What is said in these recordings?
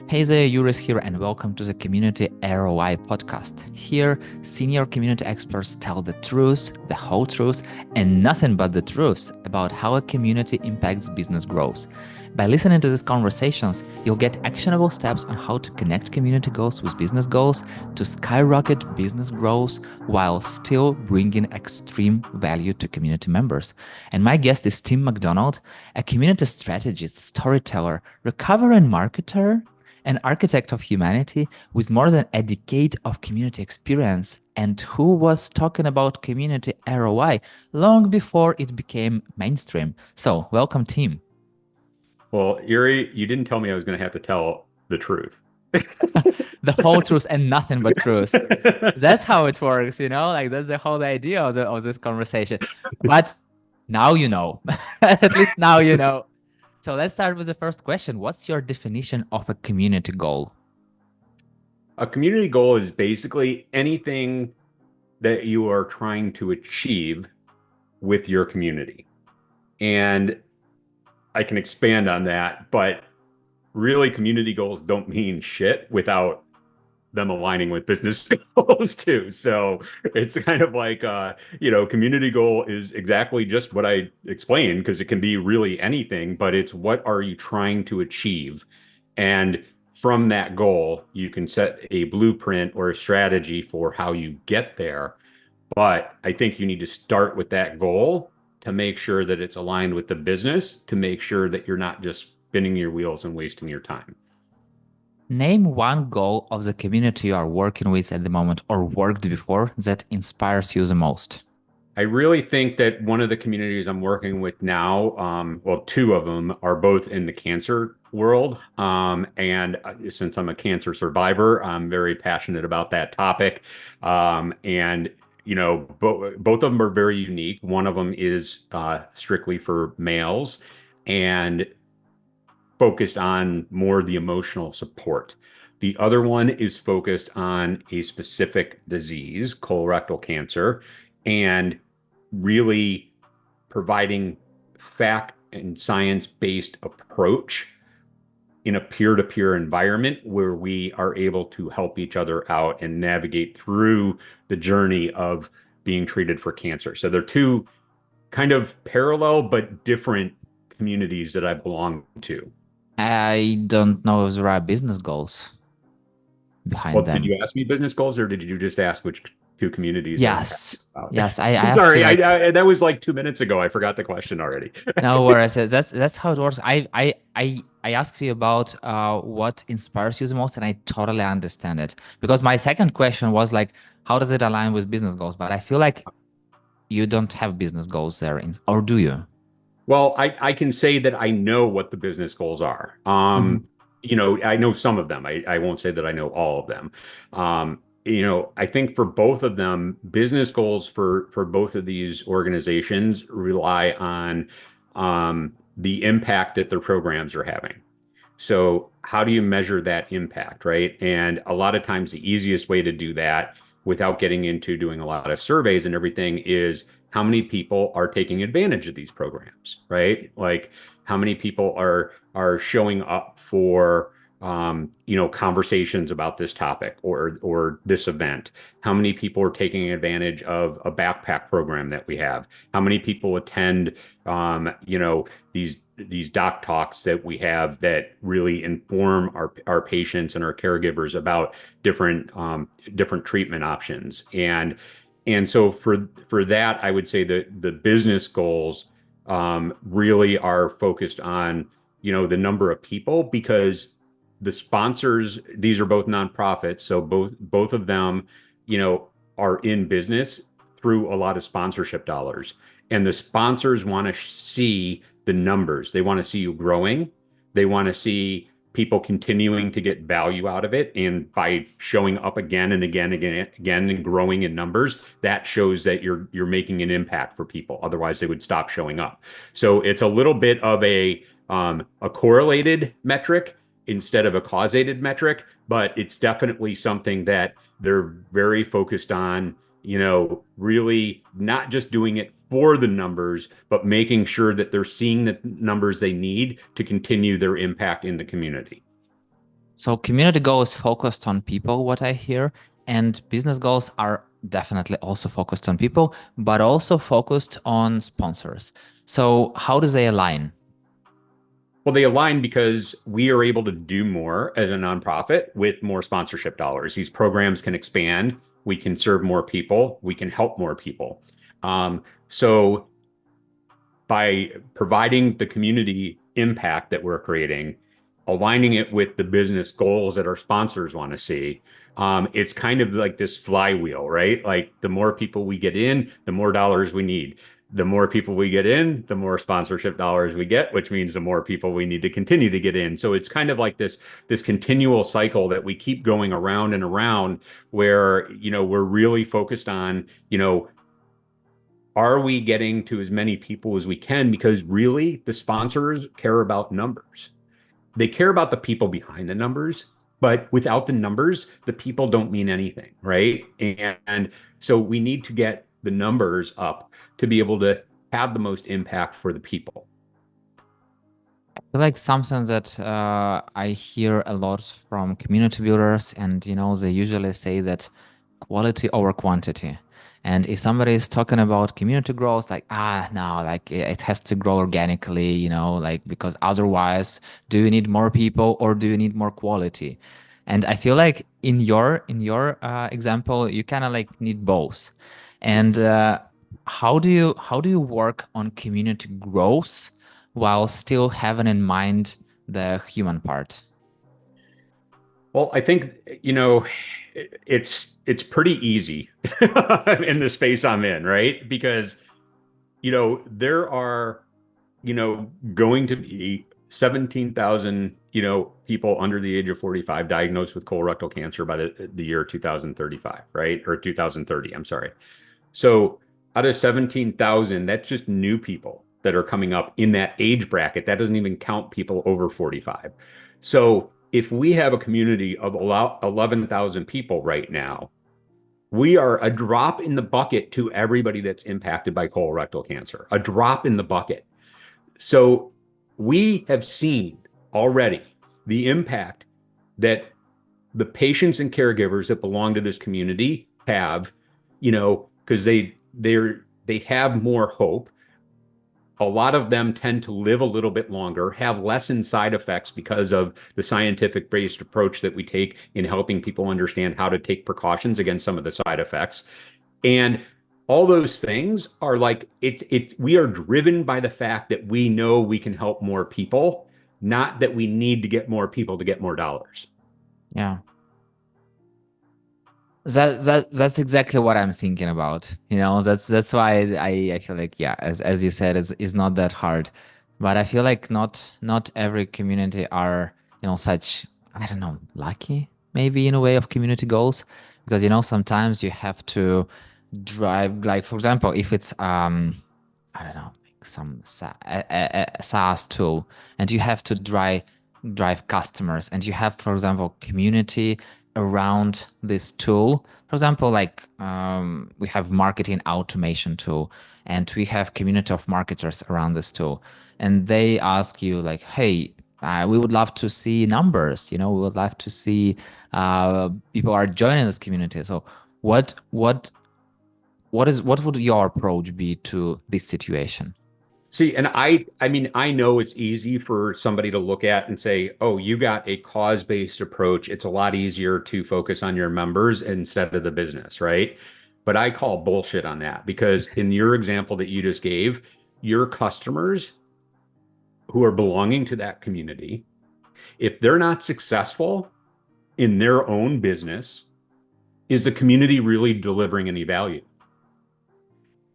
Hey there, Yuris here, and welcome to the Community ROI podcast. Here, senior community experts tell the truth, the whole truth, and nothing but the truth about how a community impacts business growth. By listening to these conversations, you'll get actionable steps on how to connect community goals with business goals to skyrocket business growth while still bringing extreme value to community members. And my guest is Tim McDonald, a community strategist, storyteller, recovering marketer, an architect of humanity with more than a decade of community experience and who was talking about community ROI long before it became mainstream. So, welcome, team. Well, Yuri, you didn't tell me I was going to have to tell the truth. The whole truth and nothing but truth. That's how it works, like that's the whole idea of this conversation. But now you know. At least now you know. So let's start with the first question. What's your definition of a community goal? A community goal is basically anything that you are trying to achieve with your community. And I can expand on that, but really community goals don't mean shit without them aligning with business goals too. So it's kind of like, community goal is exactly just what I explained because it can be really anything, but it's what are you trying to achieve? And from that goal, you can set a blueprint or a strategy for how you get there. But I think you need to start with that goal to make sure that it's aligned with the business, to make sure that you're not just spinning your wheels and wasting your time. Name one goal of the community you are working with at the moment or worked before that inspires you the most. I really think that one of the communities I'm working with now, well, two of them are both in the cancer world. And since I'm a cancer survivor, I'm very passionate about that topic. And both of them are very unique. One of them is strictly for males and focused on more the emotional support. The other one is focused on a specific disease, colorectal cancer, and really providing fact and science-based approach in a peer-to-peer environment where we are able to help each other out and navigate through the journey of being treated for cancer. So they're two kind of parallel but different communities that I belong to. I don't know if there are business goals behind Well, did them. you ask me business goals or did you just ask which two communities I'm Yes. passionate about? Yes. I I'm asked you sorry, like, that was like 2 minutes ago. I forgot the question already. no worries. That's how it works. I asked you about what inspires you the most, and I totally understand it. Because my second question was like, how does it align with business goals? But I feel like you don't have business goals there, or do you? Well, I can say that I know what the business goals are. Mhm. I know some of them. I won't say that I know all of them. I think for both of them, business goals for both of these organizations rely on the impact that their programs are having. So how do you measure that impact, right? And a lot of times the easiest way to do that without getting into doing a lot of surveys and everything is how many people are taking advantage of these programs, right? Like how many people are showing up for conversations about this topic or this event. How many people are taking advantage of a backpack program that we have? How many people attend these doc talks that we have that really inform our patients and our caregivers about different treatment options. And so for that, I would say that the business goals really are focused on the number of people because the sponsors, these are both nonprofits, so both of them, are in business through a lot of sponsorship dollars. And the sponsors want to see the numbers. They want to see you growing. They want to see people continuing to get value out of it. And by showing up again and again and growing in numbers, that shows that you're making an impact for people. Otherwise, they would stop showing up. So it's a little bit of a correlated metric instead of a causated metric, but it's definitely something that they're very focused on, really not just doing it for the numbers, but making sure that they're seeing the numbers they need to continue their impact in the community. So community goals focused on people, what I hear, and business goals are definitely also focused on people, but also focused on sponsors. So how do they align? Well, they align because we are able to do more as a nonprofit with more sponsorship dollars. These programs can expand. We can serve more people. We can help more people. So by providing the community impact that we're creating, aligning it with the business goals that our sponsors want to see, it's kind of like this flywheel, right? Like the more people we get in, the more dollars we need. The more people we get in, the more sponsorship dollars we get, which means the more people we need to continue to get in. So it's kind of like this continual cycle that we keep going around and around where, we're really focused on, are we getting to as many people as we can? Because really, the sponsors care about numbers. They care about the people behind the numbers, but without the numbers, the people don't mean anything, right? And so we need to get the numbers up to be able to have the most impact for the people. Feel like something that I hear a lot from community builders, and they usually say that quality over quantity. And if somebody is talking about community growth, like no, like it has to grow organically, like because otherwise, do you need more people or do you need more quality? And I feel like in your example, you kind of like need both. And Yes. how do you work on community growth while still having in mind the human part? Well, I think, it's pretty easy in the space I'm in, right? Because, there are going to be 17,000, people under the age of 45 diagnosed with colorectal cancer by the year 2035, right? Or 2030, I'm sorry. So out of 17,000, that's just new people that are coming up in that age bracket. That doesn't even count people over 45. So if we have a community of 11,000 people right now, we are a drop in the bucket to everybody that's impacted by colorectal cancer, a drop in the bucket. So we have seen already the impact that the patients and caregivers that belong to this community have, because they have more hope. A lot of them tend to live a little bit longer, have lessened side effects because of the scientific based approach that we take in helping people understand how to take precautions against some of the side effects. And all those things are like we are driven by the fact that we know we can help more people, not that we need to get more people to get more dollars. Yeah. That's exactly what I'm thinking about. That's why I feel like, yeah, as you said, it's not that hard. But I feel like not every community are, such, I don't know, lucky maybe in a way of community goals. Because sometimes you have to drive, like for example, if it's I don't know, like some a SaaS tool, and you have to drive customers, and you have, for example, community around this tool. For example, like we have marketing automation tool, and we have community of marketers around this tool, and they ask you like, hey, we would love to see numbers. We would love to see people are joining this community. So what would your approach be to this situation? See, and I mean, I know it's easy for somebody to look at and say, "Oh, you got a cause-based approach. It's a lot easier to focus on your members instead of the business, right?" But I call bullshit on that because in your example that you just gave, your customers who are belonging to that community, if they're not successful in their own business, is the community really delivering any value?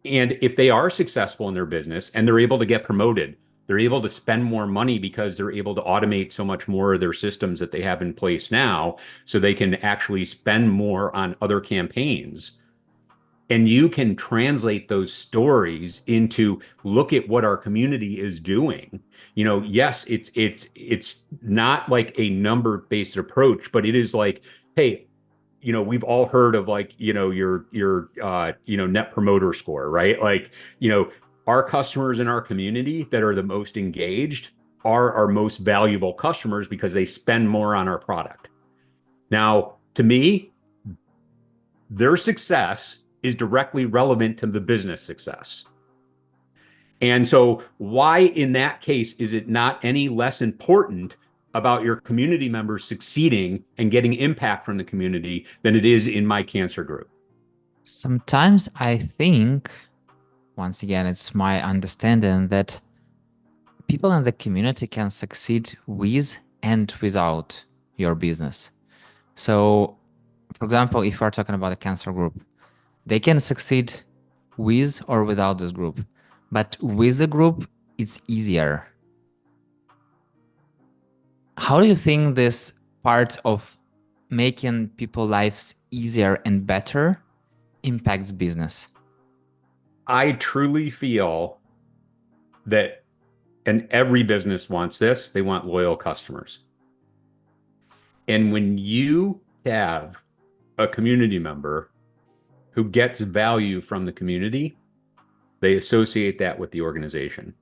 And if they are successful in their business and they're able to get promoted, they're able to spend more money because they're able to automate so much more of their systems that they have in place now, so they can actually spend more on other campaigns. And you can translate those stories into look at what our community is doing. Yes, it's not like a number-based approach, but it is like, hey, we've all heard of like, your net promoter score, right? Like, our customers in our community that are the most engaged, are our most valuable customers because they spend more on our product. Now, to me, their success is directly relevant to the business success. And so, why in that case is it not any less important about your community members succeeding and getting impact from the community than it is in my cancer group? Sometimes I think, once again, it's my understanding that people in the community can succeed with and without your business. So, for example, if we're talking about a cancer group, they can succeed with or without this group. But with the group, it's easier. How do you think this part of making people lives easier and better impacts business? I truly feel that, and every business wants this, they want loyal customers. And when you have a community member who gets value from the community, they associate that with the organization.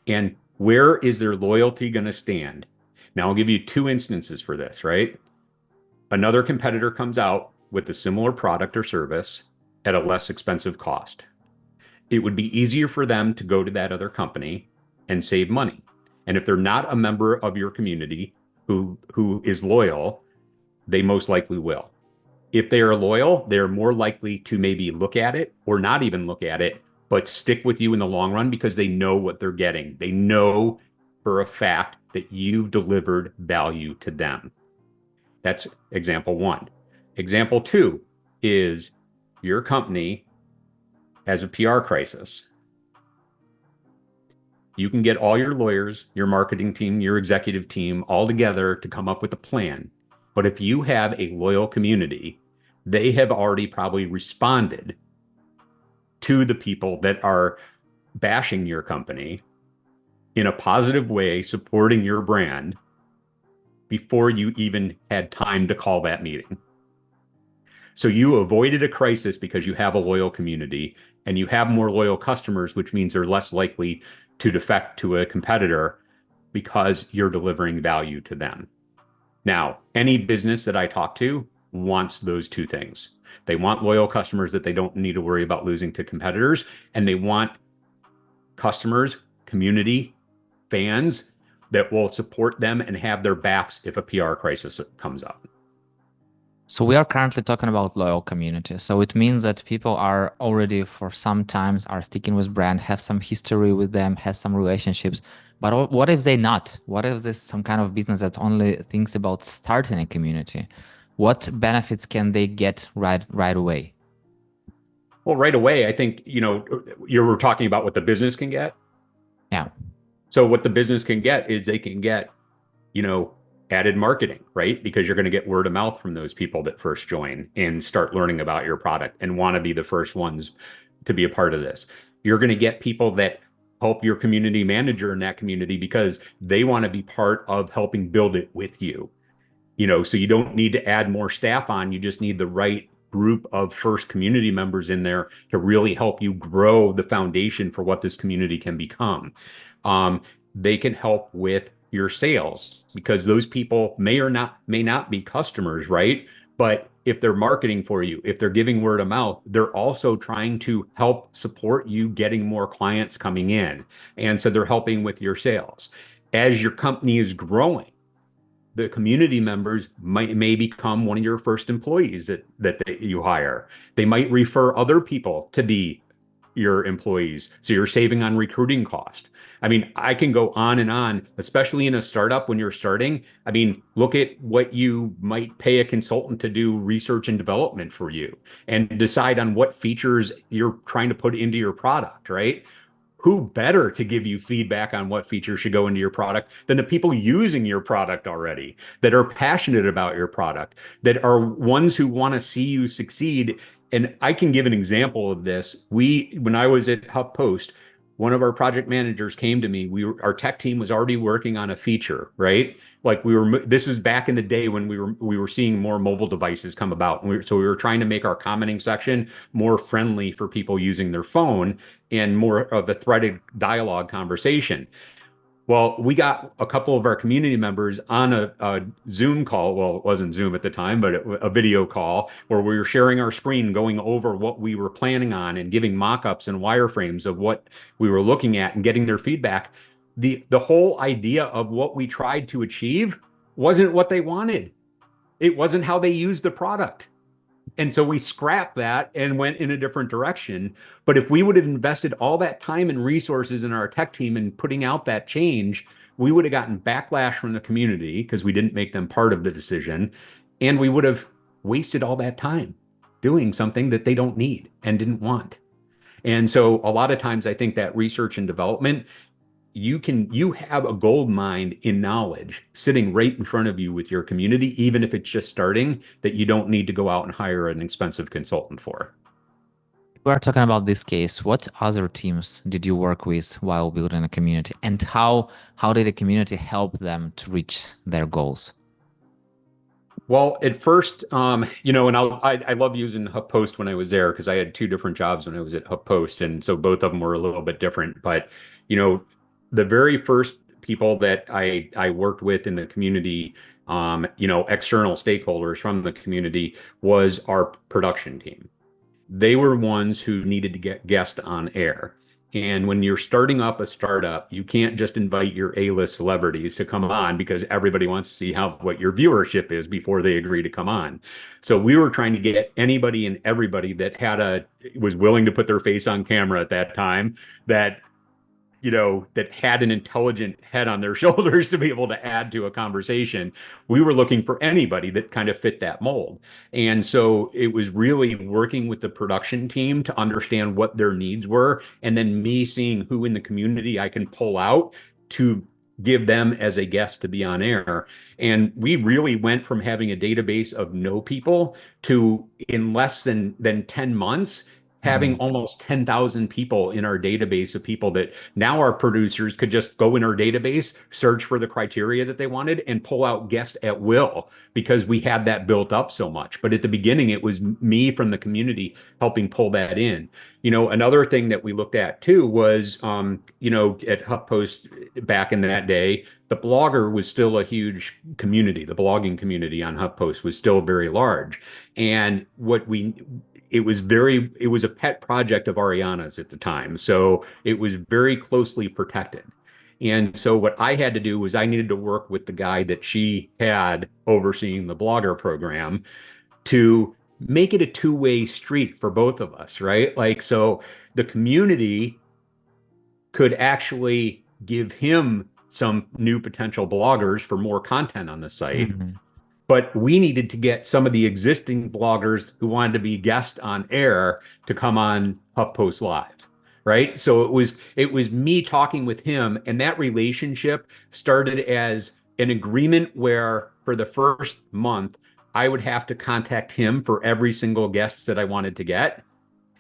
And where is their loyalty going to stand? Now, I'll give you two instances for this, right? Another competitor comes out with a similar product or service at a less expensive cost. It would be easier for them to go to that other company and save money. And if they're not a member of your community who is loyal, they most likely will. If they are loyal, they're more likely to maybe look at it or not even look at it, but stick with you in the long run because they know what they're getting. They know for a fact that you've delivered value to them. That's example one. Example two is your company has a PR crisis. You can get all your lawyers, your marketing team, your executive team all together to come up with a plan. But if you have a loyal community, they have already probably responded to the people that are bashing your company in a positive way, supporting your brand before you even had time to call that meeting. So you avoided a crisis because you have a loyal community and you have more loyal customers, which means they're less likely to defect to a competitor because you're delivering value to them. Now, any business that I talk to wants those two things. They want loyal customers that they don't need to worry about losing to competitors, and they want customers, community, fans that will support them and have their backs if a PR crisis comes up. So we are currently talking about loyal community. So it means that people are already for some times are sticking with brand, have some history with them, has some relationships. But what if they not? What if there's some kind of business that only thinks about starting a community? What benefits can they get right away? Well, right away, I think, you were talking about what the business can get. Yeah. So what the business can get is they can get, added marketing, right? Because you're going to get word of mouth from those people that first join and start learning about your product and want to be the first ones to be a part of this. You're going to get people that help your community manager in that community because they want to be part of helping build it with you. So you don't need to add more staff on, you just need the right group of first community members in there to really help you grow the foundation for what this community can become. They can help with your sales because those people may not be customers, right? But if they're marketing for you, if they're giving word of mouth, they're also trying to help support you getting more clients coming in. And so they're helping with your sales. As your company is growing, the community members may become one of your first employees that you hire. They might refer other people to be your employees. So you're saving on recruiting cost. I mean, I can go on and on, especially in a startup when you're starting. I mean, look at what you might pay a consultant to do research and development for you and decide on what features you're trying to put into your product, right? Who better to give you feedback on what features should go into your product than the people using your product already, that are passionate about your product, that are ones who want to see you succeed. And I can give an example of this. When I was at HuffPost, one of our project managers came to me. Our tech team was already working on a feature, right? Like this is back in the day when we were seeing more mobile devices come about. So we were trying to make our commenting section more friendly for people using their phone and more of a threaded dialogue conversation. Well, we got a couple of our community members on a Zoom call. Well, it wasn't Zoom at the time, but a video call where we were sharing our screen, going over what we were planning on and giving mock-ups and wireframes of what we were looking at and getting their feedback. The whole idea of what we tried to achieve wasn't what they wanted. It wasn't how they used the product. And so we scrapped that and went in a different direction. But if we would have invested all that time and resources in our tech team and putting out that change, we would have gotten backlash from the community because we didn't make them part of the decision. And we would have wasted all that time doing something that they don't need and didn't want. And so a lot of times I think that research and development, you have a gold mine in knowledge sitting right in front of you with your community, even if it's just starting, that you don't need to go out and hire an expensive consultant for. We're talking about this case. What other teams did you work with while building a community, and how did the community help them to reach their goals? Well, at first, and I love using HubPost when I was there because I had two different jobs when I was at HubPost, and so both of them were a little bit different. But you know, the very first people that I worked with in the community, external stakeholders from the community, was our production team. They were ones who needed to get guests on air. And when you're starting up a startup, you can't just invite your A-list celebrities to come on because everybody wants to see what your viewership is before they agree to come on. So we were trying to get anybody and everybody that was willing to put their face on camera at that time, that had an intelligent head on their shoulders to be able to add to a conversation. We were looking for anybody that kind of fit that mold. And so it was really working with the production team to understand what their needs were, and then me seeing who in the community I can pull out to give them as a guest to be on air. And we really went from having a database of no people to, in less than 10 months, having almost 10,000 people in our database of people that now our producers could just go in our database, search for the criteria that they wanted, and pull out guests at will because we had that built up so much. But at the beginning, it was me from the community helping pull that in. Another thing that we looked at too was, at HuffPost back in that day, the blogger was still a huge community. The blogging community on HuffPost was still very large. And it was a pet project of Ariana's at the time. So it was very closely protected. And so what I had to do was I needed to work with the guy that she had overseeing the blogger program to make it a two-way street for both of us, right? Like, so the community could actually give him some new potential bloggers for more content on the site. But we needed to get some of the existing bloggers who wanted to be guests on air to come on HuffPost Live, right? So it was me talking with him, and that relationship started as an agreement where for the first month, I would have to contact him for every single guest that I wanted to get.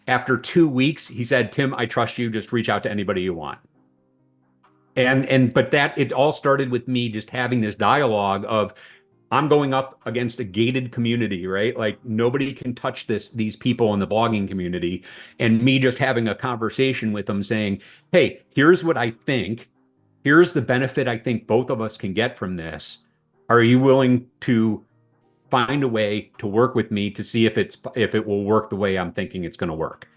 After 2 weeks, he said, "Tim, I trust you. Just reach out to anybody you want." But it all started with me just having this dialogue of, I'm going up against a gated community, right? Like nobody can touch these people in the blogging community, and me just having a conversation with them saying, "Hey, here's what I think. Here's the benefit I think both of us can get from this. Are you willing to find a way to work with me to see if it will work the way I'm thinking it's going to work?"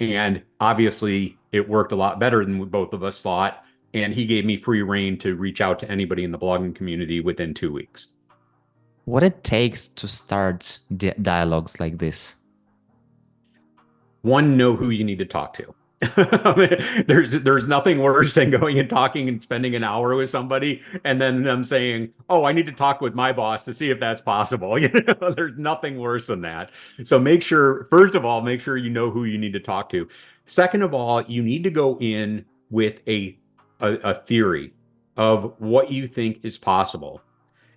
And obviously it worked a lot better than both of us thought. And he gave me free rein to reach out to anybody in the blogging community within 2 weeks. What it takes to start dialogues like this? One, know who you need to talk to. I mean, there's nothing worse than going and talking and spending an hour with somebody and then them saying, "Oh, I need to talk with my boss to see if that's possible." There's nothing worse than that. So first of all, make sure you know who you need to talk to. Second of all, you need to go in with a theory of what you think is possible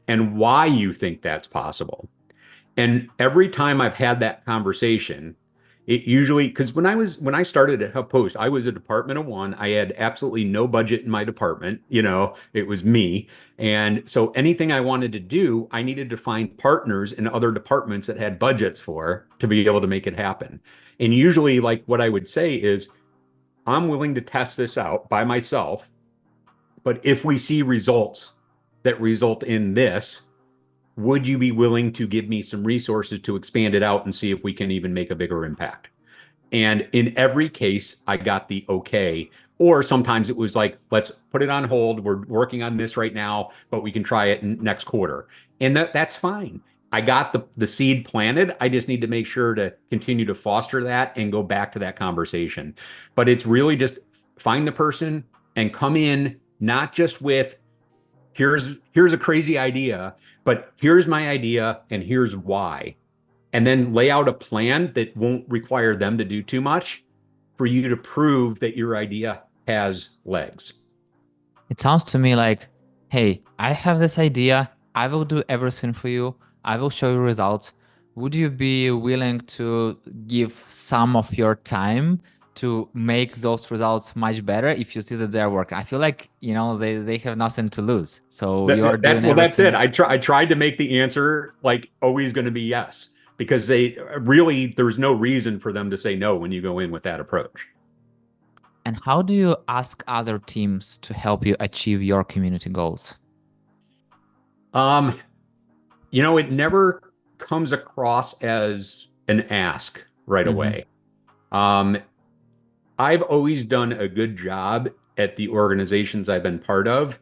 and why you think that's possible. And every time I've had that conversation, it usually, because when I started at HuffPost, I was a department of one. I had absolutely no budget in my department. It was me. And so anything I wanted to do, I needed to find partners in other departments that had budgets for to be able to make it happen. And usually, like what I would say is, I'm willing to test this out by myself but if we see results that result in this, would you be willing to give me some resources to expand it out and see if we can even make a bigger impact? And in every case, I got the okay. Or sometimes it was like, let's put it on hold. We're working on this right now, but we can try it next quarter. And that's fine. I got the seed planted. I just need to make sure to continue to foster that and go back to that conversation. But it's really just find the person and come in not just with here's a crazy idea, but here's my idea and here's why. And then lay out a plan that won't require them to do too much for you to prove that your idea has legs. It sounds to me like, hey, I have this idea. I will do everything for you. I will show you results. Would you be willing to give some of your time to make those results much better if you see that they're working? I feel like, they have nothing to lose. So That's you're it. doing That's it. everything. I tried to make the answer like always going to be yes, because they really there's no reason for them to say no when you go in with that approach. And how do you ask other teams to help you achieve your community goals? Um, it never comes across as an ask right Hmm. away. Um, I've always done a good job at the organizations I've been part of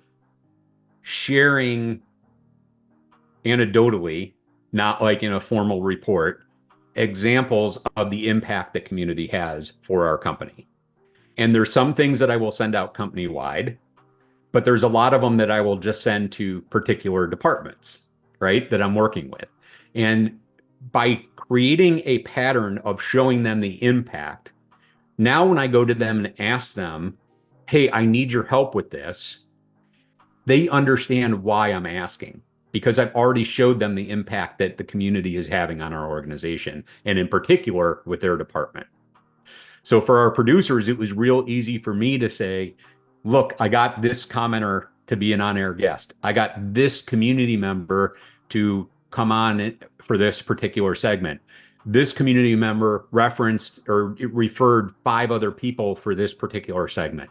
sharing anecdotally, not like in a formal report, examples of the impact that community has for our company. And there's some things that I will send out company wide, but there's a lot of them that I will just send to particular departments, right, that I'm working with. And by creating a pattern of showing them the impact, now when I go to them and ask them, hey, I need your help with this, they understand why I'm asking because I've already showed them the impact that the community is having on our organization, and in particular with their department. So for our producers, it was real easy for me to say, look, I got this commenter to be an on-air guest. I got this community member to come on for this particular segment. This community member referenced or referred 5 other people for this particular segment.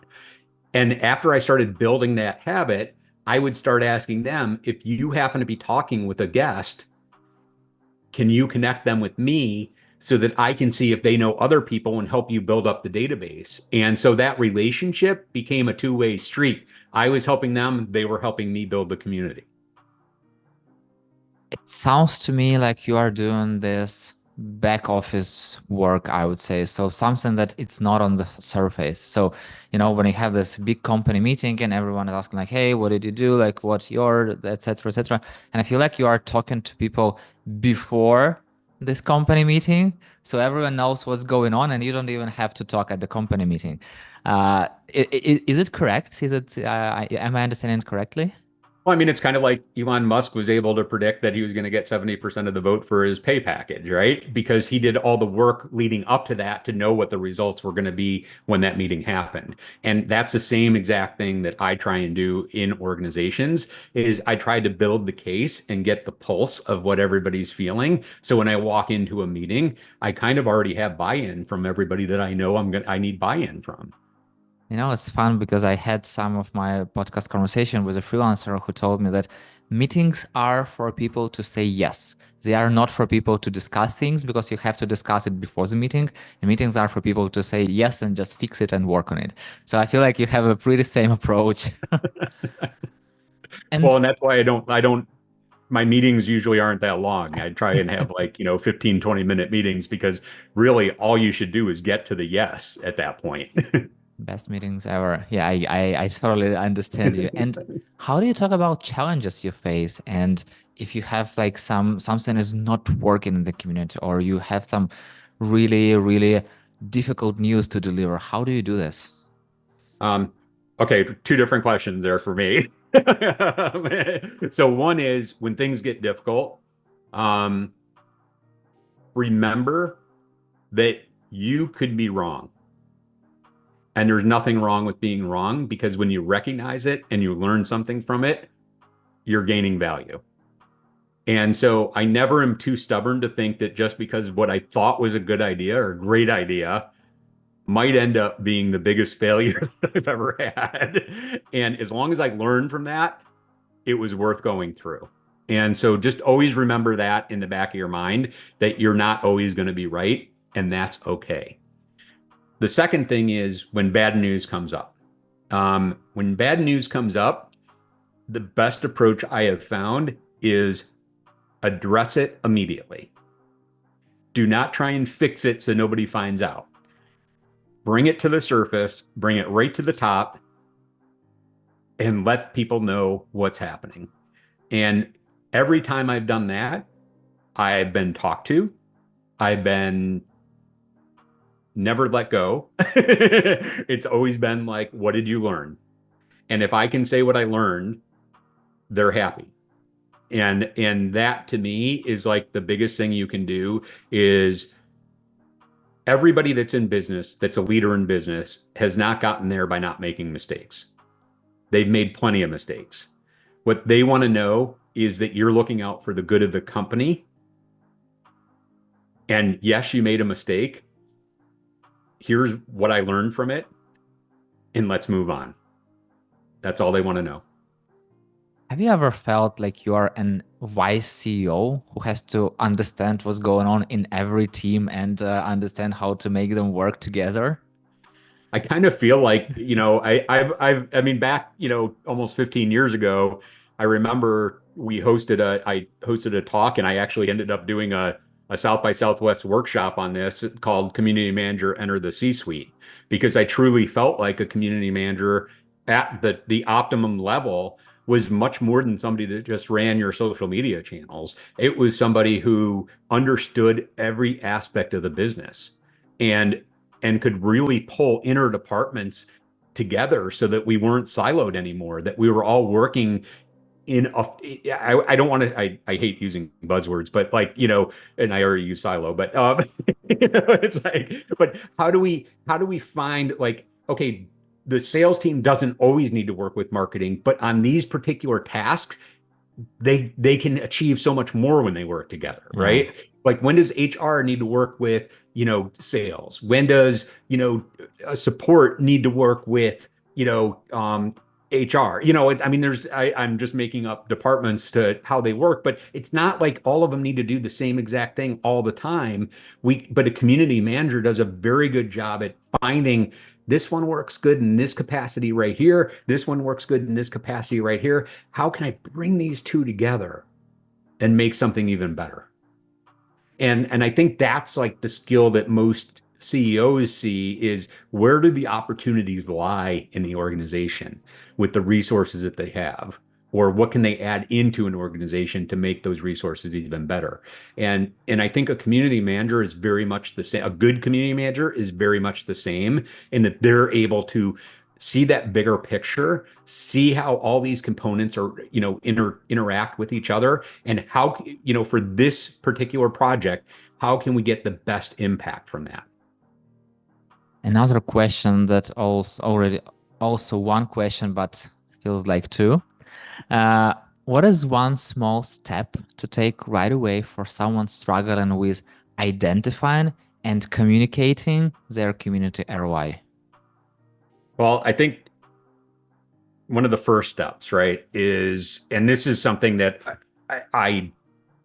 And after I started building that habit, I would start asking them, if you happen to be talking with a guest, can you connect them with me so that I can see if they know other people and help you build up the database? And so that relationship became a two-way street. I was helping them, they were helping me build the community. It sounds to me like you are doing this back office work, I would say. So something that it's not on the surface. So, when you have this big company meeting and everyone is asking like, hey, what did you do? Like, what's your, et cetera, et cetera. And I feel like you are talking to people before this company meeting. So everyone knows what's going on and you don't even have to talk at the company meeting. Is it correct? Am I understanding it correctly? Well, I mean, it's kind of like Elon Musk was able to predict that he was going to get 70% of the vote for his pay package, right? Because he did all the work leading up to that to know what the results were going to be when that meeting happened. And that's the same exact thing that I try and do in organizations is I try to build the case and get the pulse of what everybody's feeling. So when I walk into a meeting, I kind of already have buy-in from everybody that I know I need buy-in from. It's fun because I had some of my podcast conversation with a freelancer who told me that meetings are for people to say yes. They are not for people to discuss things because you have to discuss it before the meeting. And meetings are for people to say yes and just fix it and work on it. So I feel like you have a pretty same approach. And Well, and that's why my meetings usually aren't that long. I try and have like, 15, 20-minute meetings because really all you should do is get to the yes at that point. best meetings ever. Yeah, I totally understand you. And how do you talk about challenges you face? And if you have like something is not working in the community or you have some really, really difficult news to deliver, how do you do this? Um, okay, 2 different questions there for me. So one is when things get difficult, um, remember that you could be wrong. And there's nothing wrong with being wrong because when you recognize it and you learn something from it, you're gaining value. And so I never am too stubborn to think that just because what I thought was a good idea or a great idea might end up being the biggest failure that I've ever had. And as long as I learned from that, it was worth going through. And so just always remember that in the back of your mind that you're not always going to be right, and that's okay. The second thing is when bad news comes up. When bad news comes up, the best approach I have found is address it immediately. Do not try and fix it so nobody finds out. Bring it to the surface, bring it right to the top, and let people know what's happening. And every time I've done that, I've been talked to, I've been never let go. It's always been like, what did you learn? And if I can say what I learned, they're happy. And that to me is like the biggest thing you can do is everybody that's in business, that's a leader in business, has not gotten there by not making mistakes. They've made plenty of mistakes. What they want to know is that you're looking out for the good of the company. And yes, you made a mistake. Here's what I learned from it, and let's move on. That's all they want to know. Have you ever felt like you are an wise CEO who has to understand what's going on in every team and understand how to make them work together? I kind of feel like, I mean, back, almost 15 years ago, I remember I hosted a talk and I actually ended up doing a South by Southwest workshop on this called Community Manager Enter the C-Suite, because I truly felt like a community manager at the optimum level was much more than somebody that just ran your social media channels. It was somebody who understood every aspect of the business. And could really pull inner departments together so that we weren't siloed anymore, that we were all working in I don't want to I hate using buzzwords, but like, and I already use silo, but it's like, but how do we find like, okay, the sales team doesn't always need to work with marketing, but on these particular tasks, they can achieve so much more when they work together, Yeah. right? Like when does HR need to work with, sales? When does, support need to work with, HR? I mean, I'm just making up departments to how they work, but it's not like all of them need to do the same exact thing all the time. But a community manager does a very good job at finding this one works good in this capacity right here. This one works good in this capacity right here. How can I bring these two together and make something even better? And I think that's like the skill that most CEOs see is where do the opportunities lie in the organization with the resources that they have? Or what can they add into an organization to make those resources even better? And I think a community manager is very much the same. A good community manager is very much the same in that they're able to see that bigger picture, see how all these components are, interact with each other, and how, for this particular project, how can we get the best impact from that? Another question that also one question, but feels like two. Uh, what is one small step to take right away for someone struggling with identifying and communicating their community ROI? Well, I think one of the first steps, right, is, and this is something that I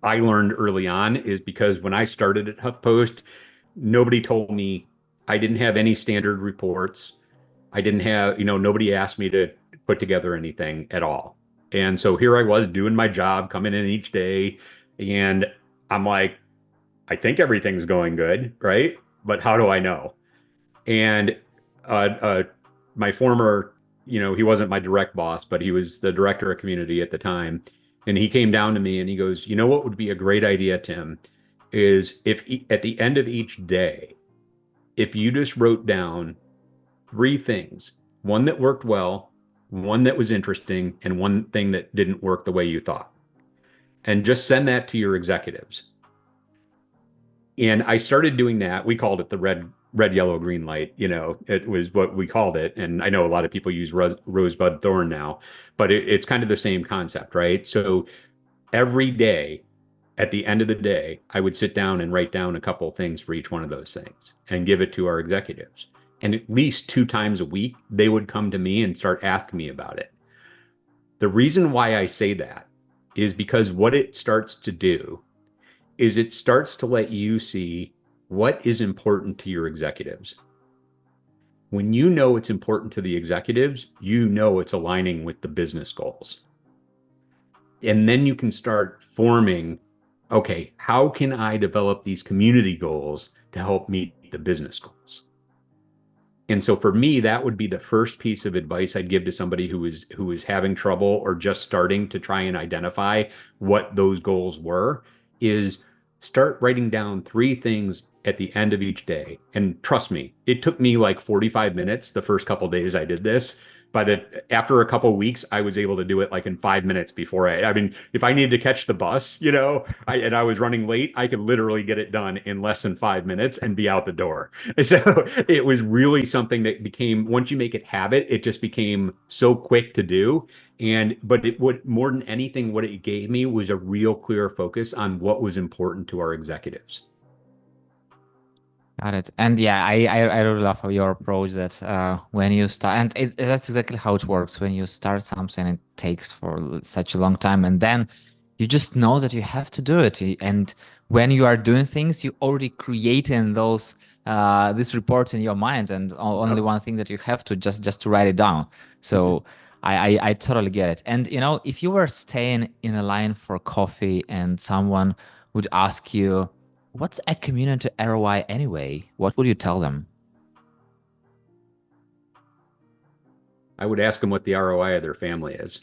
learned early on, is because when I started at HuffPost, nobody told me I didn't have any standard reports. I didn't have, nobody asked me to put together anything at all. And so here I was doing my job, coming in each day, and I'm like, I think everything's going good, right? But how do I know? And my former, he wasn't my direct boss, but he was the director of community at the time. And he came down to me and he goes, you know what would be a great idea, Tim, is if at the end of each day, if you just wrote down three things, one that worked well, one that was interesting, and one thing that didn't work the way you thought, and just send that to your executives. And I started doing that. We called it the red, yellow, green light. It was what we called it. And I know a lot of people use rosebud thorn now, but it's kind of the same concept, right? So every day, at the end of the day, I would sit down and write down a couple of things for each one of those things and give it to our executives. And at least 2 times a week, they would come to me and start asking me about it. The reason why I say that is because what it starts to do is it starts to let you see what is important to your executives. When you know it's important to the executives, you know it's aligning with the business goals. And then you can start forming, okay, how can I develop these community goals to help meet the business goals? And so for me, that would be the first piece of advice I'd give to somebody who is having trouble or just starting to try and identify what those goals were, is start writing down 3 things at the end of each day. And trust me, it took me like 45 minutes the first couple of days I did this. After a couple of weeks, I was able to do it like in 5 minutes before I mean, if I needed to catch the bus, and I was running late, I could literally get it done in less than 5 minutes and be out the door. So it was really something that became, once you make it habit, it just became so quick to do. But it would, more than anything, what it gave me was a real clear focus on what was important to our executives. Got it. And yeah, I really love your approach that when you start, and that's exactly how it works. When you start something, it takes for such a long time, and then you just know that you have to do it. And when you are doing things, you already creating those this report in your mind, and only Yep. one thing that you have to just to write it down. Mhm. So I totally get it. And if you were staying in a line for coffee and someone would ask you, what's a community ROI anyway? What would you tell them? I would ask them what the ROI of their family is.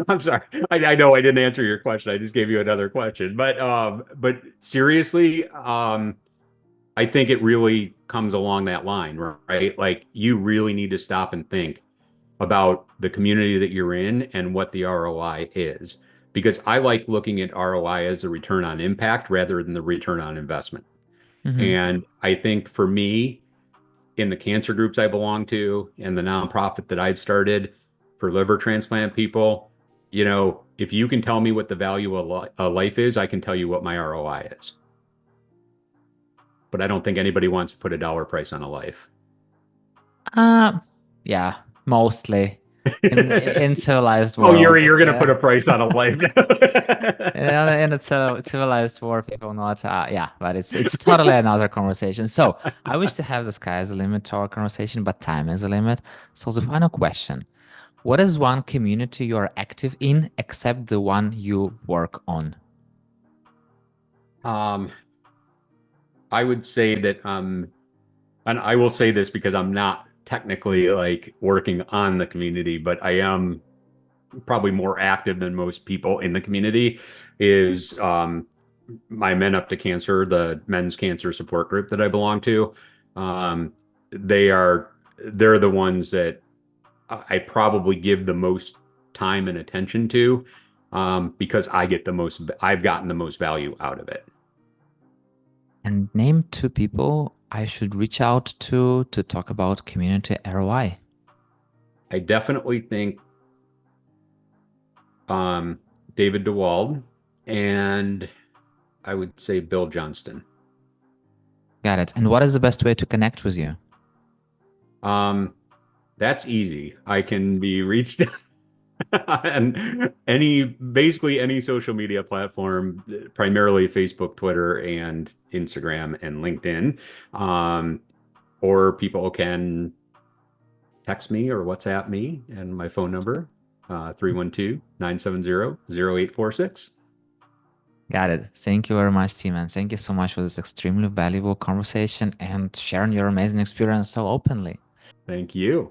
I'm sorry. I know I didn't answer your question. I just gave you another question. But seriously, I think it really comes along that line, right? Like you really need to stop and think about the community that you're in and what the ROI is. Because I like looking at ROI as a return on impact rather than the return on investment. Hmm. And I think for me, in the cancer groups I belong to and the nonprofit that I've started for liver transplant people, if you can tell me what the value of life is, I can tell you what my ROI is. But I don't think anybody wants to put a dollar price on a life. Uh, yeah, mostly in civilized Oh, Yurii, world. you're going to put Yeah. a price on a life. In a civilized world, people not. Yeah, but it's totally another conversation. So I wish to have the sky as a limit to our conversation, but time is a limit. So the final question: what is one community you are active in, except the one you work on? Um, I would say that, and I will say this because I'm not technically like working on the community, but I am probably more active than most people in the community, is my Men Up to Cancer, the men's cancer support group that I belong to. Um, they are they're the ones that I probably give the most time and attention to, because I've gotten the most value out of it. And name 2 people I should reach out to talk about community ROI. I definitely think um, David DeWald, and I would say Bill Johnston. Got it. And what is the best way to connect with you? Um, that's easy. I can be reached on basically any social media platform, primarily Facebook, Twitter, and Instagram and LinkedIn. Um, or people can text me or WhatsApp me, and my phone number, 312-970-0846. Got it. Thank you very much, Tim. And thank you so much for this extremely valuable conversation and sharing your amazing experience so openly. Thank you.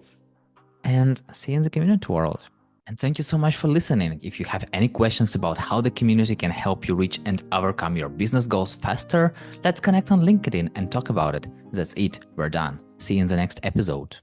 And see you in the community world. And thank you so much for listening. If you have any questions about how the community can help you reach and overcome your business goals faster, let's connect on LinkedIn and talk about it. That's it. We're done. See you in the next episode.